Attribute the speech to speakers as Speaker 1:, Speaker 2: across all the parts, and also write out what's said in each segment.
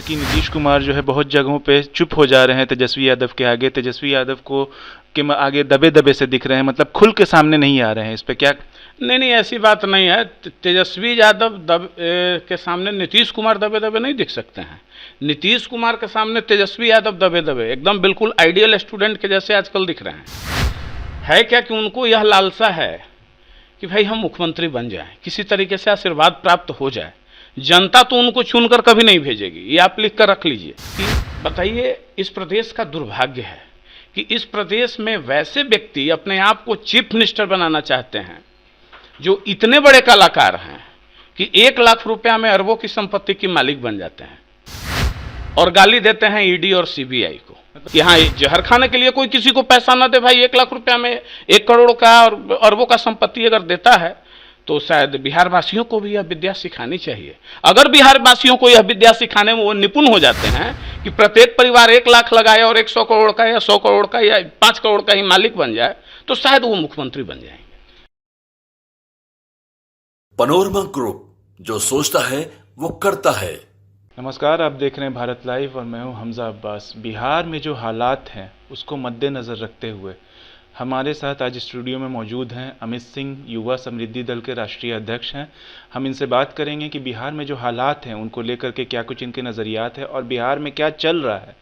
Speaker 1: कि नीतीश कुमार जो है बहुत जगहों पे चुप हो जा रहे हैं तेजस्वी यादव के आगे, तेजस्वी यादव को के आगे दबे दबे से दिख रहे हैं, मतलब खुल के सामने नहीं आ रहे हैं। इस पे क्या?
Speaker 2: नहीं नहीं, ऐसी बात नहीं है। तेजस्वी यादव के सामने नीतीश कुमार दबे दबे नहीं दिख सकते हैं। नीतीश कुमार के सामने तेजस्वी यादव दबे दबे एकदम बिल्कुल आइडियल स्टूडेंट के जैसे आजकल दिख रहे हैं। है क्या कि उनको यह लालसा है कि भाई हम मुख्यमंत्री बन जाएं, किसी तरीके से आशीर्वाद प्राप्त हो जाए। जनता तो उनको चुनकर कभी नहीं भेजेगी, ये आप लिख कर रख लीजिए। कि बताइए, इस प्रदेश का दुर्भाग्य है कि इस प्रदेश में वैसे व्यक्ति अपने आप को चीफ मिनिस्टर बनाना चाहते हैं जो इतने बड़े कलाकार हैं कि 1 लाख रुपया में अरबों की संपत्ति की मालिक बन जाते हैं और गाली देते हैं ईडी और सीबीआई को। यहाँ जहर खाने के लिए कोई किसी को पैसा ना दे भाई। 1 लाख रुपया में 1 करोड़ का और अरबों का संपत्ति अगर देता है तो शायद बिहार वासियों को भी यह विद्या सिखानी चाहिए। अगर बिहार वासियों को यह विद्या सिखाने में वो निपुण हो जाते हैं कि प्रत्येक परिवार 1 लाख लगाए और 100 करोड़ का या 100 करोड़ का या 5 करोड़ का ही मालिक बन जाए, तो शायद वो मुख्यमंत्री बन जाएंगे।
Speaker 3: पनोरमा ग्रुप, जो सोचता है वो करता है।
Speaker 1: नमस्कार, आप देख रहे हैं भारत लाइव और मैं हूं हमजा अब्बास। बिहार में जो हालात हैं उसको मद्देनज़र रखते हुए हमारे साथ आज स्टूडियो में मौजूद हैं अमित सिंह, युवा समृद्धि दल के राष्ट्रीय अध्यक्ष हैं। हम इनसे बात करेंगे कि बिहार में जो हालात हैं उनको लेकर के क्या कुछ इनके नज़रियात है और बिहार में क्या चल रहा है।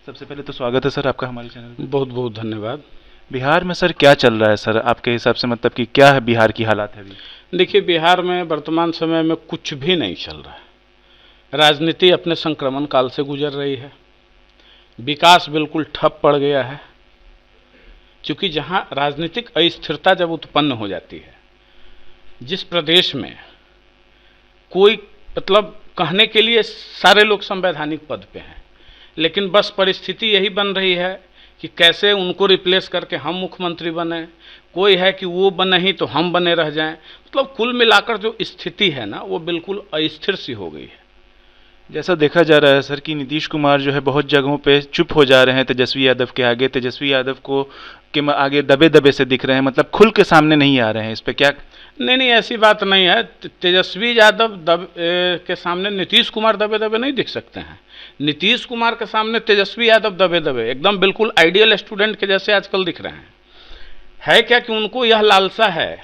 Speaker 1: सबसे पहले तो स्वागत है सर आपका हमारे चैनल में।
Speaker 2: बहुत बहुत धन्यवाद।
Speaker 1: बिहार में सर क्या चल रहा है सर आपके हिसाब से, मतलब कि क्या है बिहार की हालात है अभी?
Speaker 2: देखिए, बिहार में वर्तमान समय में कुछ भी नहीं चल रहा है। राजनीति अपने संक्रमण काल से गुजर रही है। विकास बिल्कुल ठप पड़ गया है, क्योंकि जहां राजनीतिक अस्थिरता जब उत्पन्न हो जाती है, जिस प्रदेश में कोई मतलब कहने के लिए सारे लोग संवैधानिक पद पे हैं, लेकिन बस परिस्थिति यही बन रही है कि कैसे उनको रिप्लेस करके हम मुख्यमंत्री बने। कोई है कि वो बने ही तो हम बने रह जाएं। मतलब कुल मिलाकर जो स्थिति है ना, वो बिल्कुल अस्थिर सी हो गई है।
Speaker 1: जैसा देखा जा रहा है सर कि नीतीश कुमार जो है बहुत जगहों पे चुप हो जा रहे हैं तेजस्वी यादव के आगे, तेजस्वी यादव को के आगे दबे दबे से दिख रहे हैं, मतलब खुल के सामने नहीं आ रहे हैं। इस पे क्या?
Speaker 2: नहीं नहीं, ऐसी बात नहीं है। तेजस्वी यादव के सामने नीतीश कुमार दबे दबे नहीं दिख सकते हैं। नीतीश कुमार के सामने तेजस्वी यादव दबे दबे एकदम बिल्कुल आइडियल स्टूडेंट के जैसे आजकल दिख रहे हैं। है क्या कि उनको यह लालसा है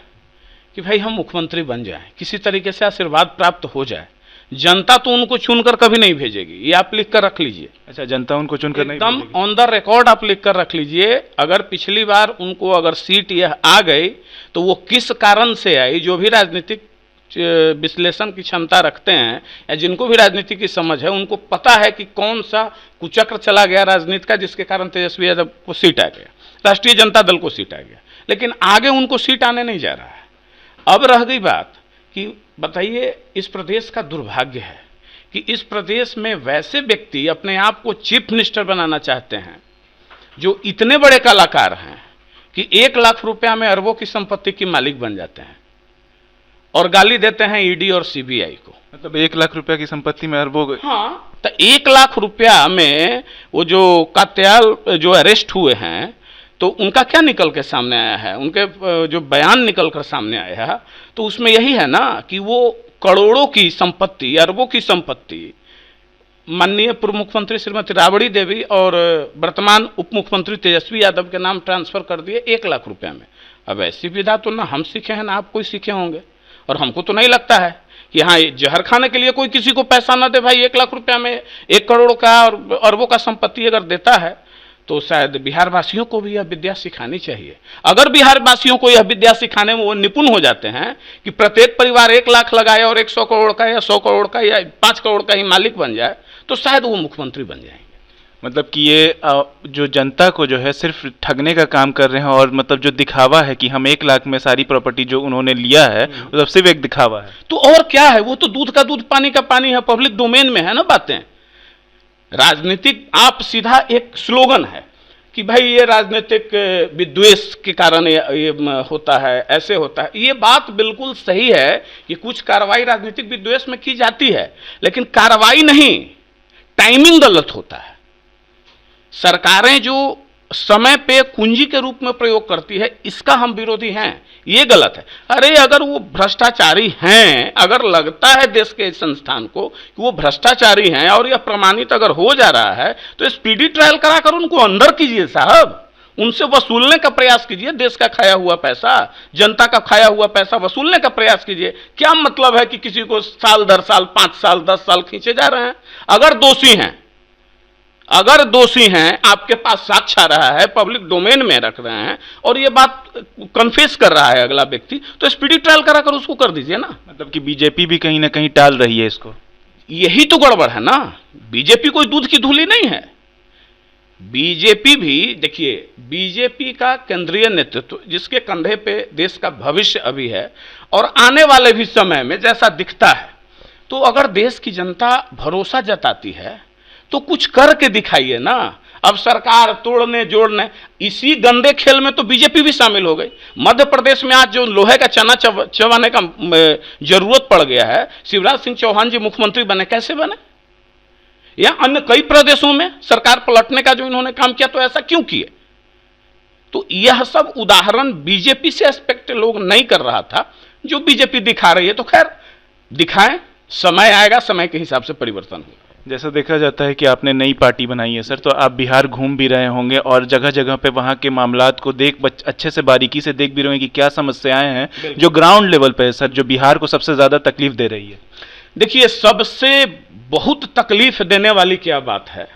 Speaker 2: कि भाई हम मुख्यमंत्री बन जाएं, किसी तरीके से आशीर्वाद प्राप्त हो जाए। जनता तो उनको चुनकर कभी नहीं भेजेगी, ये आप लिख कर रख लीजिए।
Speaker 1: अच्छा, जनता उनको चुनकर नहीं
Speaker 2: एकदम
Speaker 1: भेजेगी?
Speaker 2: ऑन द रिकॉर्ड आप लिख कर रख लीजिए। अगर पिछली बार उनको अगर सीट यह आ गई तो वो किस कारण से आई, जो भी राजनीतिक विश्लेषण की क्षमता रखते हैं या जिनको भी राजनीति की समझ है, उनको पता है कि कौन सा कुचक्र चला गया राजनीति का जिसके कारण तेजस्वी यादव को सीट आ गया, राष्ट्रीय जनता दल को सीट आ गया। लेकिन आगे उनको सीट आने नहीं जा रहा है। अब रह गई बात कि बताइए, इस प्रदेश का दुर्भाग्य है कि इस प्रदेश में वैसे व्यक्ति अपने आप को चीफ मिनिस्टर बनाना चाहते हैं जो इतने बड़े कलाकार हैं कि 1 लाख रुपया में अरबों की संपत्ति की मालिक बन जाते हैं और गाली देते हैं ईडी और सीबीआई को।
Speaker 1: मतलब 1 लाख रुपया की संपत्ति में अरबों?
Speaker 2: हाँ, तो 1 लाख रुपया में वो जो कात्याल जो अरेस्ट हुए हैं, तो उनका क्या निकल के सामने आया है, उनके जो बयान निकल कर सामने आया है, तो उसमें यही है ना कि वो करोड़ों की संपत्ति, अरबों की संपत्ति माननीय पूर्व मुख्यमंत्री श्रीमती राबड़ी देवी और वर्तमान उप मुख्यमंत्री तेजस्वी यादव के नाम ट्रांसफर कर दिए 1 लाख रुपया में। अब ऐसी विधा तो ना हम सीखे हैं ना आप कोई सीखे होंगे, और हमको तो नहीं लगता है कि हाँ जहर खाने के लिए कोई किसी को पैसा ना दे भाई। 1 लाख रुपया में 1 करोड़ का और अरबों का संपत्ति अगर देता है तो शायद बिहार वासियों को भी यह विद्या सिखानी चाहिए। अगर बिहार वासियों को यह विद्या सिखाने में वो निपुण हो जाते हैं कि प्रत्येक परिवार 1 लाख लगाए और 100 करोड़ का या 100 करोड़ का या 5 करोड़ का ही मालिक बन जाए, तो शायद वो मुख्यमंत्री बन जाएंगे।
Speaker 1: मतलब कि ये जो जनता को जो है सिर्फ ठगने का काम कर रहे हैं, और मतलब जो दिखावा है कि हम 1 लाख में सारी प्रॉपर्टी जो उन्होंने लिया है वो सिर्फ एक दिखावा है।
Speaker 2: तो और क्या है, वो तो दूध का दूध पानी का पानी है, पब्लिक डोमेन में है ना बातें। राजनीतिक आप सीधा एक स्लोगन है कि भाई ये राजनीतिक विद्वेष के कारण ये होता है, ऐसे होता है। ये बात बिल्कुल सही है कि कुछ कार्रवाई राजनीतिक विद्वेष में की जाती है, लेकिन कार्रवाई नहीं, टाइमिंग गलत होता है। सरकारें जो समय पे कुंजी के रूप में प्रयोग करती है, इसका हम विरोधी हैं। ये गलत है। अरे अगर वो भ्रष्टाचारी हैं, अगर लगता है देश के संस्थान को कि वो भ्रष्टाचारी हैं और यह प्रमाणित अगर हो जा रहा है, तो स्पीडी ट्रायल कराकर उनको अंदर कीजिए साहब, उनसे वसूलने का प्रयास कीजिए। देश का खाया हुआ पैसा, जनता का खाया हुआ पैसा वसूलने का प्रयास कीजिए। क्या मतलब है कि किसी को साल दर साल, 5 साल 10 साल खींचे जा रहे हैं? अगर दोषी हैं, आपके पास साक्ष्य आ रहा है, पब्लिक डोमेन में रख रहे हैं और ये बात कन्फेस कर रहा है अगला व्यक्ति, तो स्पीडी ट्रायल कराकर उसको कर दीजिए ना।
Speaker 1: मतलब कि बीजेपी भी कहीं ना कहीं टाल रही है इसको।
Speaker 2: यही तो गड़बड़ है ना। बीजेपी कोई दूध की धूली नहीं है। बीजेपी भी देखिए, बीजेपी का केंद्रीय नेतृत्व जिसके कंधे पे देश का भविष्य अभी है और आने वाले भी समय में जैसा दिखता है, तो अगर देश की जनता भरोसा जताती है तो कुछ करके दिखाइए ना। अब सरकार तोड़ने जोड़ने, इसी गंदे खेल में तो बीजेपी भी शामिल हो गई। मध्य प्रदेश में आज जो लोहे का चना चबाने का जरूरत पड़ गया है, शिवराज सिंह चौहान जी मुख्यमंत्री बने, कैसे बने? या अन्य कई प्रदेशों में सरकार पलटने का जो इन्होंने काम किया, तो ऐसा क्यों किए? तो यह सब उदाहरण बीजेपी से एक्सपेक्ट लोग नहीं कर रहा था, जो बीजेपी दिखा रही है। तो खैर दिखाएं, समय आएगा, समय के हिसाब से परिवर्तन होगा।
Speaker 1: जैसा देखा जाता है कि आपने नई पार्टी बनाई है सर, तो आप बिहार घूम भी रहे होंगे और जगह जगह पे वहाँ के मामलात को अच्छे से बारीकी से देख भी रहे होंगे कि क्या समस्याएं हैं जो ग्राउंड लेवल पे है सर, जो बिहार को सबसे ज़्यादा तकलीफ दे रही है।
Speaker 2: देखिए, सबसे बहुत तकलीफ देने वाली क्या बात है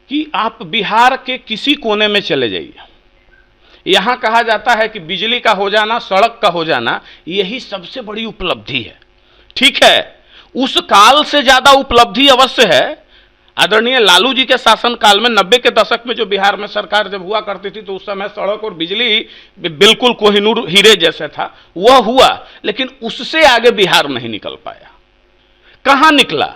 Speaker 2: कि आप बिहार के किसी कोने में चले जाइए, यहां कहा जाता है कि बिजली का हो जाना, सड़क का हो जाना, यही सबसे बड़ी उपलब्धि है। ठीक है, उस काल से ज्यादा उपलब्धि अवश्य है। आदरणीय लालू जी के शासनकाल में 90 के दशक में जो बिहार में सरकार जब हुआ करती थी, तो उस समय सड़क और बिजली बिल्कुल कोहिनूर हीरे जैसे था, वह हुआ, लेकिन उससे आगे बिहार नहीं निकल पाया। कहां निकला?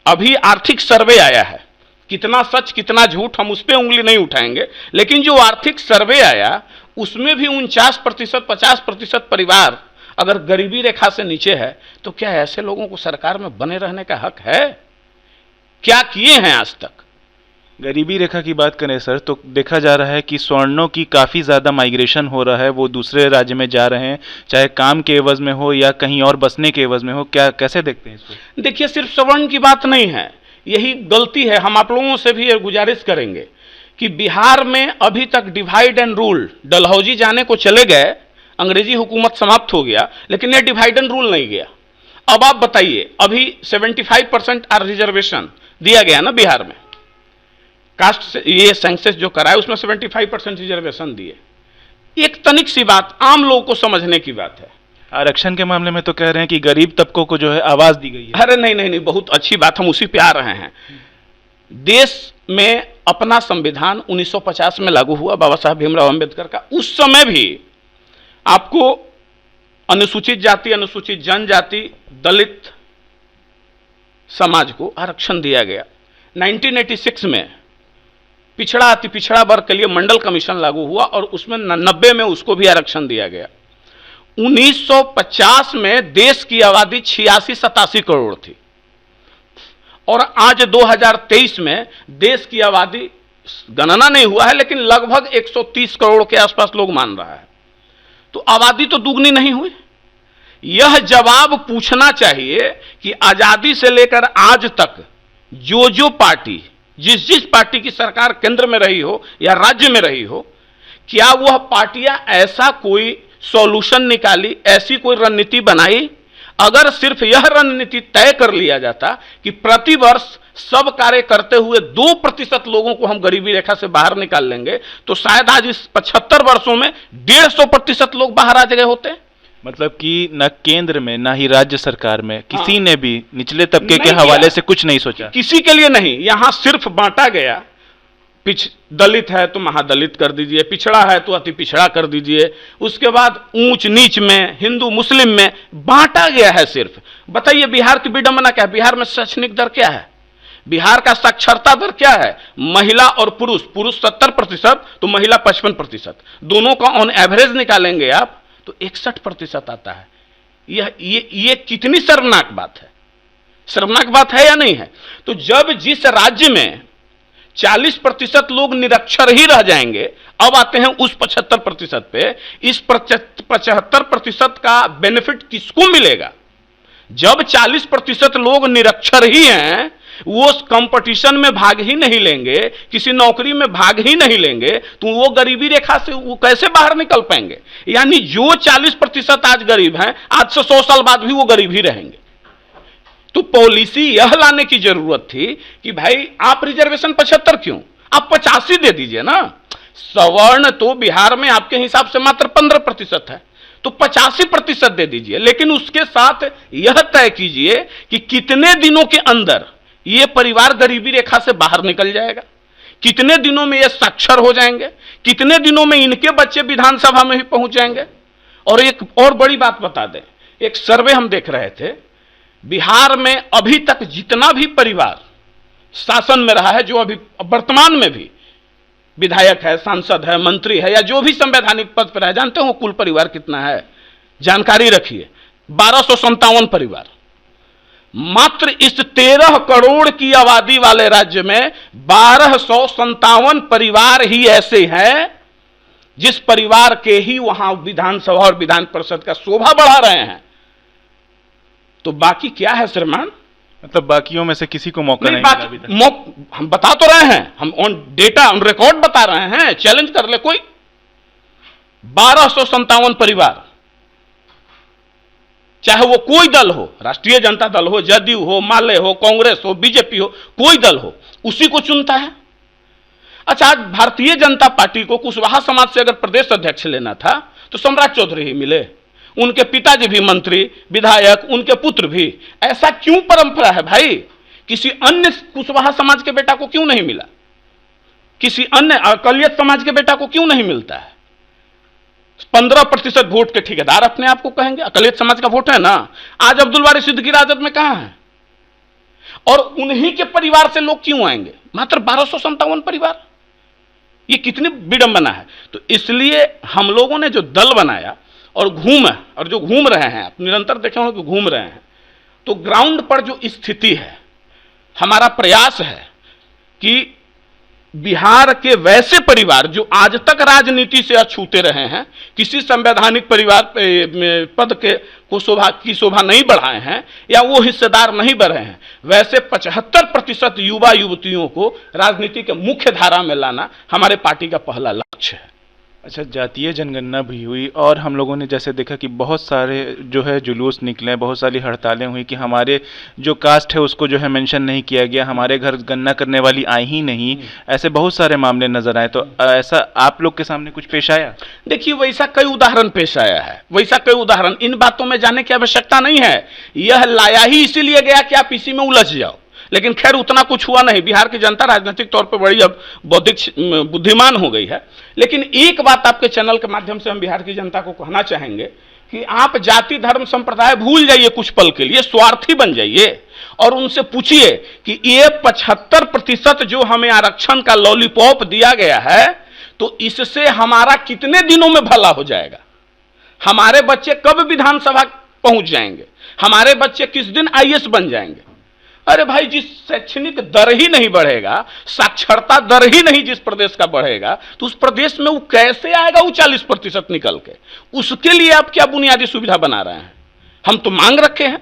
Speaker 2: अभी आर्थिक सर्वे आया है, कितना सच कितना झूठ हम उस पर उंगली नहीं उठाएंगे, लेकिन जो आर्थिक सर्वे आया उसमें भी 49% 50% परिवार अगर गरीबी रेखा से नीचे है, तो क्या ऐसे लोगों को सरकार में बने रहने का हक है? क्या किए हैं आज तक?
Speaker 1: गरीबी रेखा की बात करें सर, तो देखा जा रहा है कि स्वर्णों की काफ़ी ज़्यादा माइग्रेशन हो रहा है, वो दूसरे राज्य में जा रहे हैं, चाहे काम के एवज में हो या कहीं और बसने के एवज में हो। क्या कैसे देखते हैं इसको?
Speaker 2: देखिए, सिर्फ स्वर्ण की बात नहीं है, यही गलती है। हम आप लोगों से भी ये गुजारिश करेंगे कि बिहार में अभी तक डिवाइड एंड रूल, डलहौजी जाने को चले गए, अंग्रेजी हुकूमत समाप्त हो गया, लेकिन ये डिवाइड एंड रूल नहीं गया। अब आप बताइए, अभी 75% आर रिजर्वेशन दिया गया ना बिहार में, कास्ट से ये सेंसस जो कराए उसमें 75% रिजर्वेशन दिए। एक तनिक सी बात, आम लोगों को समझने की बात है।
Speaker 1: आरक्षण के मामले में तो कह रहे हैं कि गरीब तबकों को जो है आवाज दी गई है।
Speaker 2: अरे नहीं नहीं नहीं, बहुत अच्छी बात, हम उसी पे आ रहे हैं। देश में अपना संविधान 1950 में लागू हुआ, बाबा साहब भीमराव अंबेडकर का। उस समय भी आपको अनुसूचित जाति, अनुसूचित जनजाति, दलित समाज को आरक्षण दिया गया। 1986 में पिछड़ा अति पिछड़ा वर्ग के लिए मंडल कमीशन लागू हुआ और उसमें 90 में उसको भी आरक्षण दिया गया। 1950 में देश की आबादी 86-87 करोड़ थी और आज 2023 में देश की आबादी, गणना नहीं हुआ है लेकिन लगभग 130 करोड़ के आसपास लोग मान रहा है। तो आबादी तो दुगनी नहीं हुई। यह जवाब पूछना चाहिए कि आजादी से लेकर आज तक जो पार्टी, जिस पार्टी की सरकार केंद्र में रही हो या राज्य में रही हो, क्या वह पार्टियां ऐसा कोई सॉल्यूशन निकाली, ऐसी कोई रणनीति बनाई? अगर सिर्फ यह रणनीति तय कर लिया जाता कि प्रतिवर्ष सब कार्य करते हुए 2% लोगों को हम गरीबी रेखा से बाहर निकाल लेंगे, तो शायद आज इस 75 वर्षों में 150% लोग बाहर आ गए होते।
Speaker 1: मतलब कि न केंद्र में ना ही राज्य सरकार में किसी ने भी निचले तबके के हवाले से कुछ नहीं सोचा।
Speaker 2: किसी के लिए नहीं, यहां सिर्फ बांटा गया। दलित है तो महादलित कर दीजिए, पिछड़ा है तो अति पिछड़ा कर दीजिए, उसके बाद ऊंच नीच में, हिंदू मुस्लिम में बांटा गया है सिर्फ। बताइए बिहार की विडंबना क्या है? बिहार में शैक्षणिक दर क्या है? बिहार का साक्षरता दर क्या है? महिला और पुरुष 70% तो महिला 55%, दोनों का ऑन एवरेज निकालेंगे आप तो 61% आता है। ये कितनी शर्मनाक बात है? शर्मनाक बात है या नहीं है? तो जब जिस राज्य में 40% लोग निरक्षर ही रह जाएंगे। अब आते हैं उस 75% पे। इस 75% का बेनिफिट किसको मिलेगा? जब 40% लोग निरक्षर ही हैं, वो कंपटीशन में भाग ही नहीं लेंगे, किसी नौकरी में भाग ही नहीं लेंगे, तो वो गरीबी रेखा से वो कैसे बाहर निकल पाएंगे? यानी जो 40% आज गरीब हैं, आज से 100 साल बाद भी वो गरीब ही रहेंगे। तो पॉलिसी यह लाने की जरूरत थी कि भाई आप रिजर्वेशन 75 क्यों, आप 85 दे दीजिए ना। सवर्ण तो बिहार में आपके हिसाब से मात्र 15% है, तो 85% दे दीजिए, लेकिन उसके साथ यह तय कीजिए कि कितने दिनों के अंदर यह परिवार गरीबी रेखा से बाहर निकल जाएगा, कितने दिनों में यह साक्षर हो जाएंगे, कितने दिनों में इनके बच्चे विधानसभा में भी पहुंच जाएंगे। और एक और बड़ी बात बता दें, एक सर्वे हम देख रहे थे, बिहार में अभी तक जितना भी परिवार शासन में रहा है, जो अभी वर्तमान में भी विधायक है, सांसद है, मंत्री है, या जो भी संवैधानिक पद पर है, जानते हो कुल परिवार कितना है? जानकारी रखिए, 1257 परिवार। मात्र इस 13 करोड़ की आबादी वाले राज्य में 1257 परिवार ही ऐसे हैं जिस परिवार के ही वहां विधानसभा और विधान परिषद का शोभा बढ़ा रहे हैं। तो बाकी क्या है श्रीमान?
Speaker 1: मतलब बाकियों में से किसी को मौका नहीं मिला अभी तक।
Speaker 2: हम बता तो रहे हैं, हम ऑन डेटा ऑन रिकॉर्ड बता रहे हैं, चैलेंज कर ले कोई। 1257 परिवार, चाहे वो कोई दल हो, राष्ट्रीय जनता दल हो, जदयू हो, माले हो, कांग्रेस हो, बीजेपी हो, कोई दल हो, उसी को चुनता है। अच्छा, आज भारतीय जनता पार्टी को कुशवाहा समाज से अगर प्रदेश अध्यक्ष लेना था तो सम्राट चौधरी ही मिले, उनके पिताजी भी मंत्री, विधायक, उनके पुत्र भी। ऐसा क्यों परंपरा है भाई? किसी अन्य कुशवाहा समाज के बेटा को क्यों नहीं मिला? किसी अन्य अकलियत समाज के बेटा को क्यों नहीं मिलता है? 15% वोट के ठेकेदार अपने आप को कहेंगे, अकलियत समाज का वोट है ना। आज अब्दुल वारिस सिद्दीकी राजद में कहां है? और उन्हीं के परिवार से लोग क्यों आएंगे? मात्र 1257 परिवार। ये कितनी विडंबना है। तो इसलिए हम लोगों ने जो दल बनाया और जो घूम रहे हैं, आप निरंतर देखे होंगे कि घूम रहे हैं, तो ग्राउंड पर जो स्थिति है, हमारा प्रयास है कि बिहार के वैसे परिवार जो आज तक राजनीति से अछूते रहे हैं, किसी संवैधानिक परिवार पद की शोभा नहीं बढ़ाए हैं या वो हिस्सेदार नहीं बढ़े हैं, वैसे 75% युवा युवतियों को राजनीति के मुख्य धारा में लाना हमारे पार्टी का पहला लक्ष्य है।
Speaker 1: अच्छा, जातीय जनगणना भी हुई और हम लोगों ने जैसे देखा कि बहुत सारे जो है जुलूस निकले, बहुत सारी हड़तालें हुई कि हमारे जो कास्ट है उसको जो है मेंशन नहीं किया गया, हमारे घर गणना करने वाली आई ही नहीं। ऐसे बहुत सारे मामले नजर आए। तो ऐसा आप लोग के सामने कुछ पेश आया?
Speaker 2: देखिए, वैसा कई उदाहरण पेश आया है, वैसा कई उदाहरण। इन बातों में जाने की आवश्यकता नहीं है, यह लाया ही इसीलिए गया कि आप इसी में उलझ जाओ। लेकिन खैर उतना कुछ हुआ नहीं। बिहार की जनता राजनीतिक तौर पर बड़ी अब बौद्धिक बुद्धिमान हो गई है। लेकिन एक बात आपके चैनल के माध्यम से हम बिहार की जनता को कहना चाहेंगे कि आप जाति धर्म संप्रदाय भूल जाइए कुछ पल के लिए, स्वार्थी बन जाइए और उनसे पूछिए कि ये 75% जो हमें आरक्षण का लॉलीपॉप दिया गया है, तो इससे हमारा कितने दिनों में भला हो जाएगा? हमारे बच्चे कब विधानसभा पहुंच जाएंगे? हमारे बच्चे किस दिन आईएएस बन जाएंगे? अरे भाई, जिस शैक्षणिक दर ही नहीं बढ़ेगा, साक्षरता दर ही नहीं जिस प्रदेश का बढ़ेगा, तो उस प्रदेश में वो कैसे आएगा वो 40% निकल के? उसके लिए आप क्या बुनियादी सुविधा बना रहे हैं? हम तो मांग रखे हैं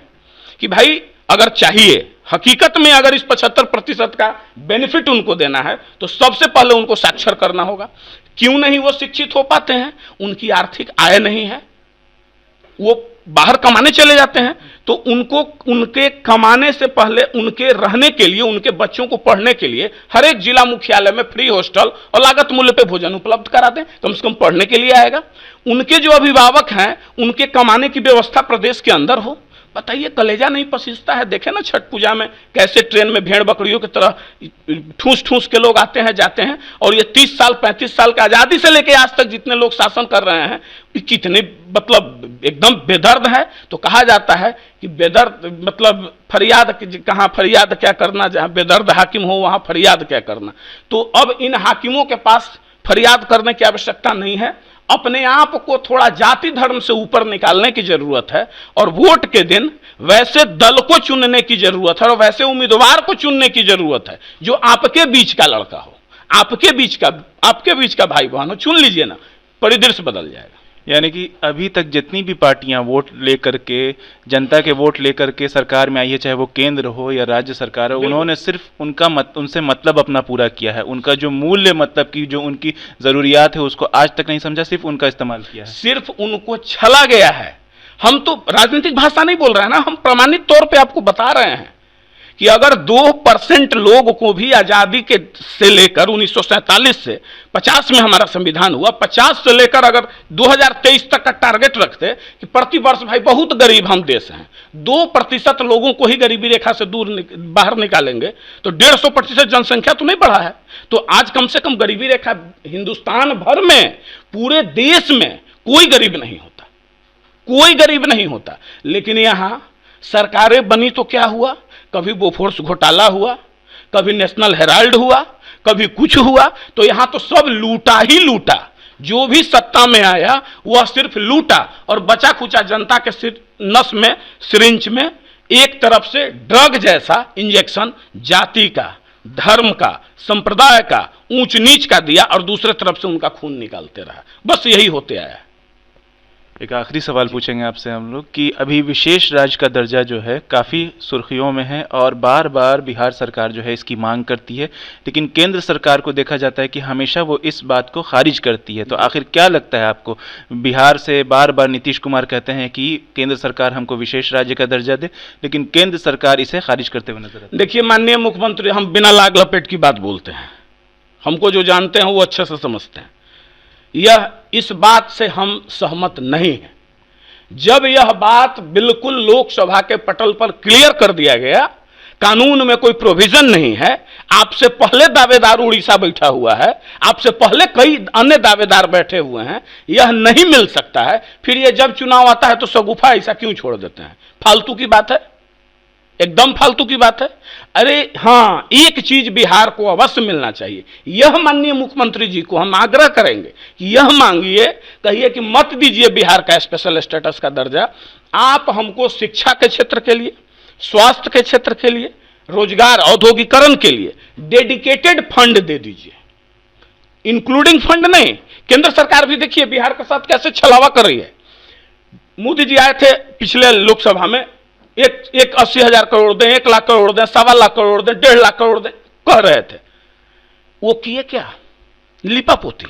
Speaker 2: कि भाई अगर चाहिए, हकीकत में अगर इस 75% का बेनिफिट उनको देना है तो सबसे पहले उनको साक्षर करना होगा। क्यों नहीं वो शिक्षित हो पाते हैं? उनकी आर्थिक आय नहीं है, वो बाहर कमाने चले जाते हैं। तो उनको उनके कमाने से पहले उनके रहने के लिए, उनके बच्चों को पढ़ने के लिए हर एक जिला मुख्यालय में फ्री हॉस्टल और लागत मूल्य पे भोजन उपलब्ध करा दें, कम से कम पढ़ने के लिए आएगा। उनके जो अभिभावक हैं, उनके कमाने की व्यवस्था प्रदेश के अंदर हो। बताइए, कलेजा नहीं पसीजता है? देखे ना छठ पूजा में कैसे ट्रेन में भेड़ बकरियों की तरह ठूस ठूस के लोग आते हैं जाते हैं। और ये 30 साल 35 साल का आज़ादी से लेकर आज तक जितने लोग शासन कर रहे हैं, कितने मतलब एकदम बेदर्द है। तो कहा जाता है कि बेदर्द मतलब फरियाद कहाँ, फरियाद क्या करना, जहाँ बेदर्द हाकिम हो वहाँ फरियाद क्या करना। तो अब इन हाकिमों के पास फरियाद करने की आवश्यकता नहीं है। अपने आप को थोड़ा जाति धर्म से ऊपर निकालने की जरूरत है और वोट के दिन वैसे दल को चुनने की जरूरत है और वैसे उम्मीदवार को चुनने की जरूरत है जो आपके बीच का लड़का हो, आपके बीच का भाई बहन हो। चुन लीजिए ना, परिदृश्य बदल जाएगा।
Speaker 1: यानी कि अभी तक जितनी भी पार्टियां वोट लेकर के, जनता के वोट लेकर के सरकार में आई है, चाहे वो केंद्र हो या राज्य सरकार हो, उन्होंने सिर्फ उनसे मतलब अपना पूरा किया है। उनका जो मूल्य, मतलब की जो उनकी जरूरियात है, उसको आज तक नहीं समझा, सिर्फ उनका इस्तेमाल किया है।
Speaker 2: सिर्फ उनको छला गया है। हम तो राजनीतिक भाषा नहीं बोल रहे हैं ना, हम प्रमाणित तौर पे आपको बता रहे हैं कि अगर 2% लोग को भी आजादी के से लेकर 1947 से 50 में हमारा संविधान हुआ, 50 से लेकर अगर 2023 तक का टारगेट रखते कि प्रति वर्ष भाई बहुत गरीब हम देश हैं, 2% लोगों को ही गरीबी रेखा से बाहर निकालेंगे तो 150% जनसंख्या तो नहीं बढ़ा है। तो आज कम से कम गरीबी रेखा हिंदुस्तान भर में, पूरे देश में कोई गरीब नहीं होता, कोई गरीब नहीं होता। लेकिन यहां सरकारें बनी तो क्या हुआ, कभी बोफोर्स घोटाला हुआ, कभी नेशनल हेराल्ड हुआ, कभी कुछ हुआ। तो यहां तो सब लूटा ही लूटा, जो भी सत्ता में आया वह सिर्फ लूटा और बचा खुचा जनता के नस में, सिरिंज में एक तरफ से ड्रग जैसा इंजेक्शन जाति का, धर्म का, संप्रदाय का, ऊंच नीच का दिया और दूसरे तरफ से उनका खून निकालते रहा। बस यही होते आया है।
Speaker 1: एक आखिरी सवाल पूछेंगे आपसे हम लोग कि अभी विशेष राज्य का दर्जा जो है काफ़ी सुर्खियों में है और बार बार बिहार सरकार जो है इसकी मांग करती है, लेकिन केंद्र सरकार को देखा जाता है कि हमेशा वो इस बात को खारिज करती है। तो आखिर क्या लगता है आपको, बिहार से बार बार नीतीश कुमार कहते हैं कि केंद्र सरकार हमको विशेष राज्य का दर्जा दे, लेकिन केंद्र सरकार इसे खारिज करते हुए नजर आती है?
Speaker 2: देखिए माननीय मुख्यमंत्री, हम बिना लाग लपेट की बात बोलते हैं, हमको जो जानते हैं वो अच्छे से समझते हैं। यह इस बात से हम सहमत नहीं हैं। जब यह बात बिल्कुल लोकसभा के पटल पर क्लियर कर दिया गया, कानून में कोई प्रोविजन नहीं है, आपसे पहले दावेदार उड़ीसा बैठा हुआ है, आपसे पहले कई अन्य दावेदार बैठे हुए हैं, यह नहीं मिल सकता है, फिर यह जब चुनाव आता है तो सगुफा ऐसा क्यों छोड़ देते हैं? फालतू की बात है, एकदम फालतू की बात है। अरे हाँ, एक चीज बिहार को अवश्य मिलना चाहिए, यह माननीय मुख्यमंत्री जी को हम आग्रह करेंगे कि यह मांगिए, कहिए कि मत दीजिए बिहार का स्पेशल स्टेटस का दर्जा, आप हमको शिक्षा के क्षेत्र के लिए, स्वास्थ्य के क्षेत्र के लिए, रोजगार औद्योगिकरण के लिए डेडिकेटेड फंड दे दीजिए, इंक्लूडिंग फंड नहीं। केंद्र सरकार भी देखिए बिहार के साथ कैसे छलावा कर रही है। मोदी जी आए थे पिछले लोकसभा में, एक 80,000 करोड़ दें, 1 लाख करोड़ दें, 1.25 लाख करोड़ दें, 1.5 लाख करोड़ दें, कह रहे थे। वो किए क्या? लिपापोती।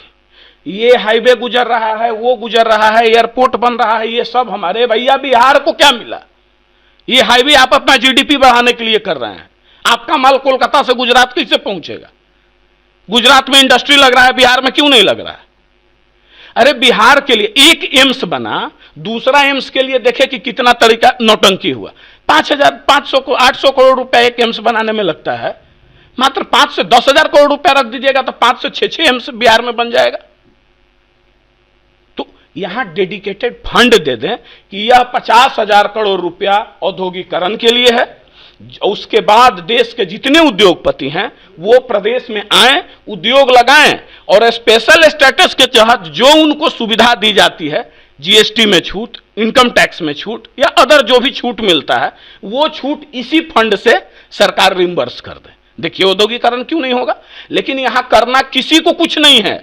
Speaker 2: ये हाईवे गुजर रहा है, वो गुजर रहा है, एयरपोर्ट बन रहा है, ये सब हमारे भैया बिहार को क्या मिला? ये हाईवे आप अपना जीडीपी बढ़ाने के लिए कर रहे हैं। आपका माल कोलकाता से गुजरात कैसे पहुंचेगा? गुजरात में इंडस्ट्री लग रहा है, बिहार में क्यों नहीं लग रहा है? अरे बिहार के लिए एक एम्स बना, दूसरा एम्स के लिए देखे कि कितना तरीका नौटंकी हुआ। 800 करोड़ रुपया एक एम्स बनाने में लगता है, मात्र 5 से 10,000 करोड़ रुपया रख दीजिएगा तो 5 से 6 एम्स बिहार में बन जाएगा। तो यहां डेडिकेटेड फंड दे दें कि यह 50,000 करोड़ रुपया औद्योगिकरण के लिए है, उसके बाद देश के जितने उद्योगपति हैं वो प्रदेश में आए, उद्योग लगाएं और स्पेशल स्टेटस के तहत जो उनको सुविधा दी जाती है, जीएसटी में छूट, इनकम टैक्स में छूट या अदर जो भी छूट मिलता है, वो छूट इसी फंड से सरकार रिम्बर्स कर दे। देखिए औद्योगिकरण क्यों नहीं होगा? लेकिन यहां करना किसी को कुछ नहीं है,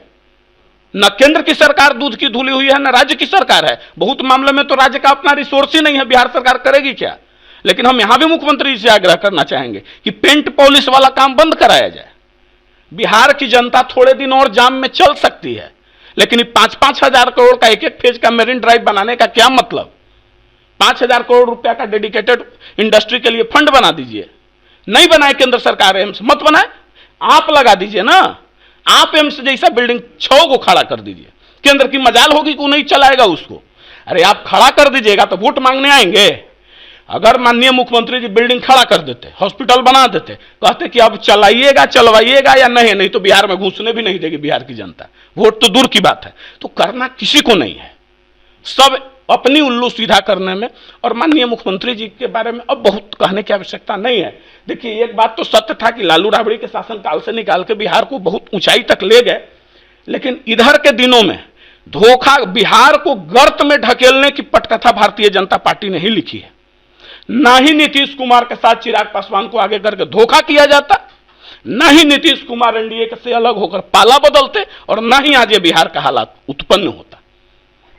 Speaker 2: न केंद्र की सरकार दूध की धुली हुई है, न राज्य की सरकार है। बहुत मामले में तो राज्य का अपना रिसोर्स ही नहीं है, बिहार सरकार करेगी क्या? लेकिन हम यहां भी मुख्यमंत्री जी से आग्रह करना चाहेंगे कि पेंट पॉलिश वाला काम बंद कराया जाए। बिहार की जनता थोड़े दिन और जाम में चल सकती है, लेकिन 5-5 हजार करोड़ का एक फेज का मेरिन ड्राइव बनाने का क्या मतलब? 5,000 करोड़ रुपया का डेडिकेटेड इंडस्ट्री के लिए फंड बना दीजिए। नहीं बनाए केंद्र सरकार एम्स, मत बनाए, आप लगा दीजिए ना। आप एम्स जैसा बिल्डिंग 6 को खड़ा कर दीजिए। केंद्र की मजाल होगी कि नहीं चलाएगा उसको? अरे आप खड़ा कर दीजिएगा तो वोट मांगने आएंगे। अगर माननीय मुख्यमंत्री जी बिल्डिंग खड़ा कर देते, हॉस्पिटल बना देते, कहते कि अब चलाइएगा, चलवाइएगा या नहीं तो बिहार में घुसने भी नहीं देगी बिहार की जनता, वोट तो दूर की बात है। तो करना किसी को नहीं है, सब अपनी उल्लू सीधा करने में। और माननीय मुख्यमंत्री जी के बारे में अब बहुत कहने की आवश्यकता नहीं है। देखिए एक बात तो सत्य था कि लालू राबड़ी के शासनकाल से निकाल के बिहार को बहुत ऊंचाई तक ले गए, लेकिन इधर के दिनों में धोखा, बिहार को गर्त में ढकेलने की पटकथा भारतीय जनता पार्टी ने ही लिखी है। ना ही नीतीश कुमार के साथ चिराग पासवान को आगे करके धोखा किया जाता, ना ही नीतीश कुमार एनडीए से अलग होकर पाला बदलते, और ना ही आज ये बिहार का हालात उत्पन्न होता।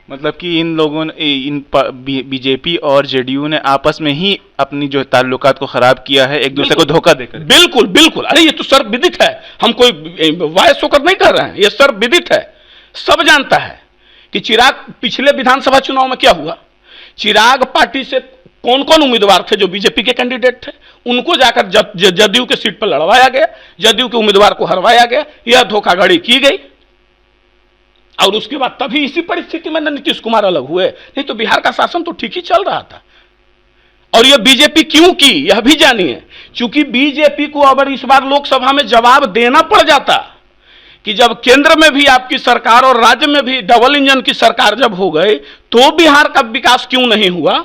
Speaker 1: मतलब कि इन लोगों ने, इन बीजेपी और जेडीयू ने आपस में ही अपनी जो ताल्लुकात को खराब किया है, एक दूसरे को धोखा देकर।
Speaker 2: बिल्कुल बिल्कुल, अरे ये तो सर्वविदित है, हम कोई वायस होकर नहीं कर रहे हैं, ये सर्वविदित है, सब जानता है कि चिराग पिछले विधानसभा चुनाव में क्या हुआ। चिराग पार्टी से कौन कौन उम्मीदवार थे जो बीजेपी के कैंडिडेट थे, उनको जाकर जदयू के सीट पर लड़वाया गया, जदयू के उम्मीदवार को हरवाया गया, यह धोखाधड़ी की गई। और उसके बाद तभी इसी परिस्थिति में नीतीश कुमार अलग हुए, नहीं तो बिहार का शासन तो ठीक ही चल रहा था। और यह बीजेपी क्यों की, यह भी जानिए। क्योंकि बीजेपी को अगर इस बार लोकसभा में जवाब देना पड़ जाता कि जब केंद्र में भी आपकी सरकार और राज्य में भी डबल इंजन की सरकार जब हो गई, तो बिहार का विकास क्यों नहीं हुआ,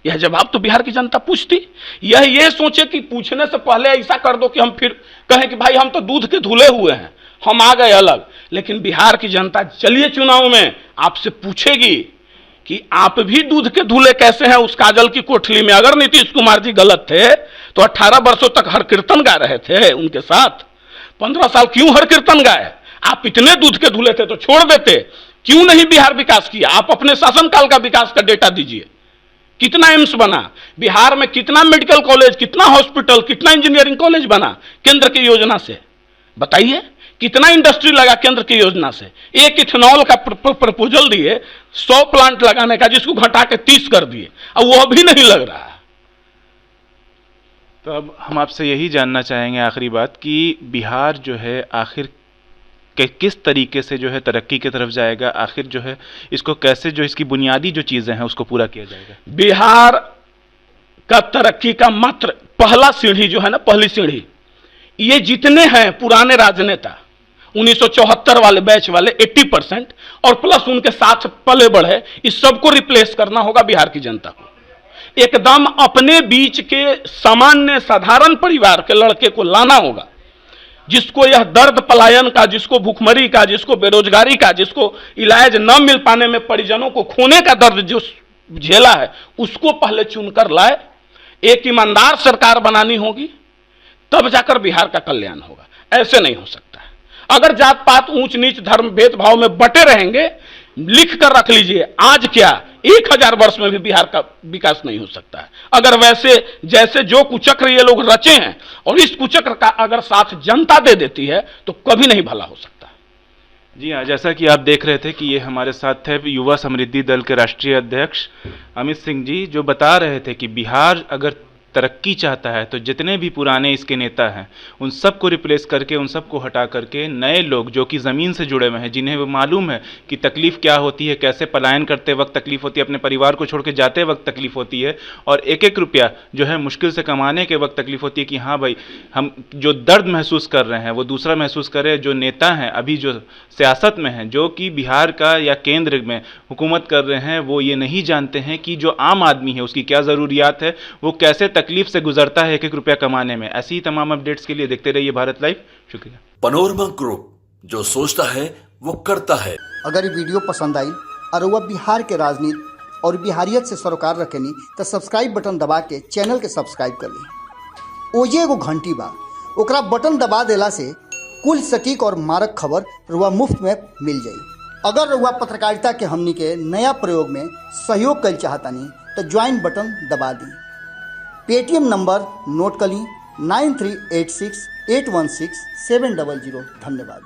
Speaker 2: यह जवाब तो बिहार की जनता पूछती। यह ये सोचे कि पूछने से पहले ऐसा कर दो कि हम फिर कहें कि भाई हम तो दूध के धुले हुए हैं, हम आ गए अलग। लेकिन बिहार की जनता चलिए चुनाव में आपसे पूछेगी कि आप भी दूध के धुले कैसे हैं उस काजल की कोठली में। अगर नीतीश कुमार जी गलत थे तो 18 वर्षों तक हर कीर्तन गा रहे थे उनके साथ, 15 साल क्यों हर कीर्तन गाए। आप इतने दूध के धुले थे तो छोड़ देते, क्यों नहीं बिहार विकास किया। आप अपने शासनकाल का विकास का डेटा दीजिए, कितना एम्स बना बिहार में, कितना मेडिकल कॉलेज, कितना हॉस्पिटल, कितना इंजीनियरिंग कॉलेज बना केंद्र की योजना से, बताइए। कितना इंडस्ट्री लगा केंद्र की योजना से। एक इथेनॉल का प्रपोजल दिए 100 प्लांट लगाने का, जिसको घटा के 30 कर दिए, अब वो भी नहीं लग रहा।
Speaker 1: तो अब हम आपसे यही जानना चाहेंगे आखिरी बात कि बिहार जो है आखिर किस तरीके से जो है तरक्की की तरफ जाएगा, आखिर जो है इसको कैसे, जो इसकी बुनियादी जो चीजें हैं उसको पूरा किया जाएगा।
Speaker 2: बिहार का तरक्की का मात्र पहला सीढ़ी जो है ना, पहली सीढ़ी, ये जितने हैं पुराने राजनेता 1974 वाले बैच वाले 80% और प्लस उनके साथ पले बढ़े, इस सबको रिप्लेस करना होगा बिहार की जनता को। एकदम अपने बीच के सामान्य साधारण परिवार के लड़के को लाना होगा, जिसको यह दर्द पलायन का, जिसको भूखमरी का, जिसको बेरोजगारी का, जिसको इलाज न मिल पाने में परिजनों को खोने का दर्द जो झेला है, उसको पहले चुनकर लाए। एक ईमानदार सरकार बनानी होगी, तब जाकर बिहार का कल्याण होगा। ऐसे नहीं हो सकता है। अगर जात पात, ऊंच नीच, धर्म भेदभाव में बटे रहेंगे, लिख कर रख लीजिए, आज क्या 1000 वर्ष में भी बिहार का विकास नहीं हो सकता है। अगर वैसे जैसे जो कुचक्र ये लोग रचे हैं और इस कुचक्र का अगर साथ जनता दे देती है तो कभी नहीं भला हो सकता।
Speaker 1: जी हाँ, जैसा कि आप देख रहे थे कि ये हमारे साथ थे युवा समृद्धि दल के राष्ट्रीय अध्यक्ष अमित सिंह जी, जो बता रहे थे कि बिहार अगर तरक्की चाहता है तो जितने भी पुराने इसके नेता हैं उन सबको रिप्लेस करके, उन सबको हटा करके नए लोग जो कि ज़मीन से जुड़े हुए हैं, जिन्हें वो मालूम है कि तकलीफ़ क्या होती है, कैसे पलायन करते वक्त तकलीफ़ होती है, अपने परिवार को छोड़ के जाते वक्त तकलीफ़ होती है, और एक एक रुपया जो है मुश्किल से कमाने के वक्त तकलीफ़ होती है कि हाँ भाई, हम जो दर्द महसूस कर रहे हैं वो दूसरा महसूस करे। जो नेता हैं अभी जो सियासत में हैं, जो कि बिहार का या केंद्र में हुकूमत कर रहे हैं, वो ये नहीं जानते हैं कि जो आम आदमी है उसकी क्या ज़रूरियात है, वो कैसे तकलीफ से गुजरता है एक एक रुपया कमाने में। ऐसी ही तमाम अपडेट्स के लिए देखते रहिए भारत लाइव। शुक्रिया।
Speaker 3: पनोरमा ग्रुप, जो सोचता है वो करता है।
Speaker 4: अगर ये वीडियो पसंद आई और वह बिहार के राजनीति और बिहारियत से सरोकार रखेनी तो सब्सक्राइब बटन दबा के चैनल के सब्सक्राइब कर ली। ओजे एगो घंटी बा, ओकरा बटन दबा देला से कुल सटीक और मारक खबर रुआ मुफ्त में मिल जाई। अगर रुआ पत्रकारिता के हमनी के नया प्रयोग में सहयोग कर चाहतानी तो ज्वाइन बटन दबा दी। पेटीएम नंबर नोट कर ली 9386816700। धन्यवाद।